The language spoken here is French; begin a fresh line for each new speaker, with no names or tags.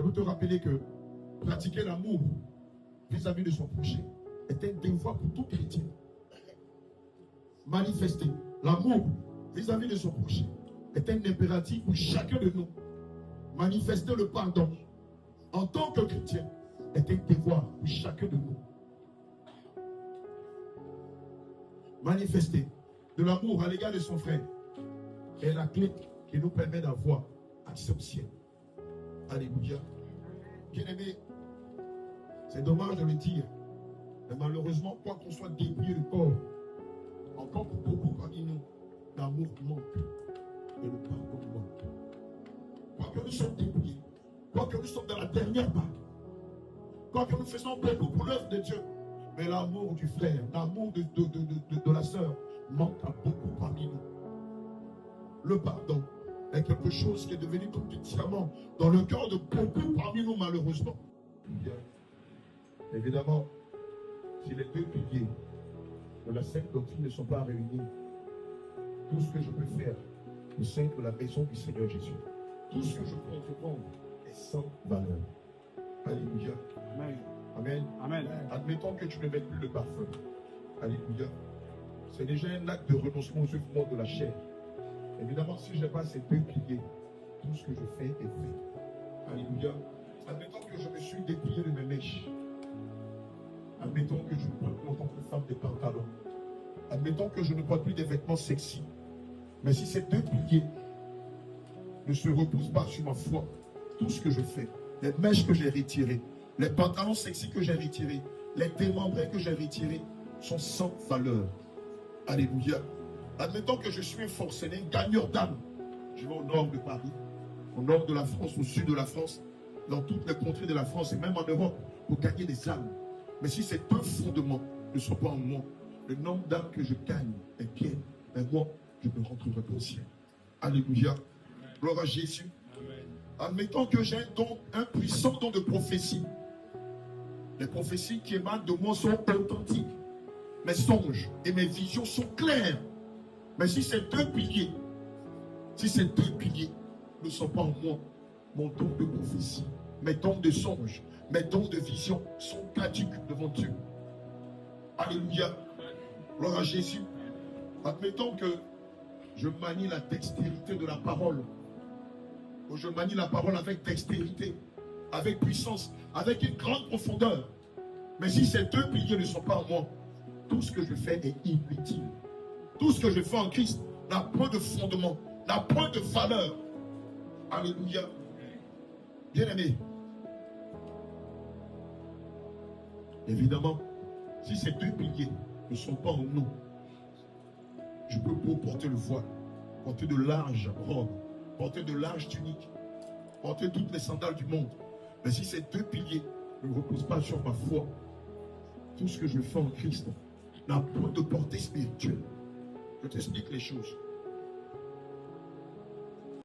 Je veux te rappeler que pratiquer l'amour vis-à-vis de son prochain est un devoir pour tout chrétien. Manifester l'amour vis-à-vis de son prochain est un impératif pour chacun de nous. Manifester le pardon en tant que chrétien est un devoir pour chacun de nous. Manifester de l'amour à l'égard de son frère est la clé qui nous permet d'avoir accès au ciel. Alléluia. Bien-aimé, c'est dommage de le dire, mais malheureusement, quoi qu'on soit dépouillé de corps, encore pour beaucoup parmi nous, l'amour manque et le pardon manque. Quoique nous sommes dépouillés, quoique nous sommes dans la dernière part, quoique nous faisons beaucoup pour l'œuvre de Dieu, mais l'amour du frère, l'amour de la sœur manque à beaucoup parmi nous. Le pardon est quelque chose qui est devenu tout entièrement dans le cœur de beaucoup parmi nous, malheureusement. Bien. Évidemment, si les deux piliers de la sainte doctrine ne sont pas réunis, tout ce que je peux faire au sein de la maison du Seigneur Jésus, tout ce que je peux entreprendre est sans valeur. Alléluia. Amen. Amen. Amen. Admettons que tu ne mets plus le parfum. Alléluia. C'est déjà un acte de renoncement aux œuvres de la chair. Évidemment, si je n'ai pas ces deux piliers, tout ce que je fais est fait. Alléluia. Admettons que je me suis dépouillé de mes mèches. Admettons que je ne porte plus en tant que femme des pantalons. Admettons que je ne porte plus des vêtements sexy. Mais si ces deux piliers ne se reposent pas sur ma foi, tout ce que je fais, les mèches que j'ai retirées, les pantalons sexy que j'ai retirés, les démembrés que j'ai retirés, sont sans valeur. Alléluia. Admettons que je suis un forcené, gagneur d'âme. Je vais au nord de Paris, au nord de la France, au sud de la France, dans toutes les contrées de la France et même en Europe, pour gagner des âmes. Mais si ces deux fondements ne sont pas en moi, le nombre d'âmes que je gagne est bien, mais moi, je ne rentrerai pas au ciel. Alléluia. Gloire à Jésus. Amen. Admettons que j'ai un puissant don de prophétie. Les prophéties qui émanent de moi sont authentiques. Mes songes et mes visions sont claires. Mais si ces deux piliers ne sont pas en moi, mon don de prophétie, mes dons de songes, mes dons de vision sont caduques devant Dieu. Alléluia. Gloire à Jésus. Admettons que je manie la dextérité de la parole. Je manie la parole avec dextérité, avec puissance, avec une grande profondeur. Mais si ces deux piliers ne sont pas en moi, tout ce que je fais est inutile. Tout ce que je fais en Christ n'a point de fondement, n'a point de valeur. Alléluia. Bien-aimé. Évidemment, si ces deux piliers ne sont pas en nous, je peux beau porter le voile, porter de larges robes, porter de larges tuniques, porter toutes les sandales du monde. Mais si ces deux piliers ne reposent pas sur ma foi, tout ce que je fais en Christ n'a point de portée spirituelle. Je t'explique les choses.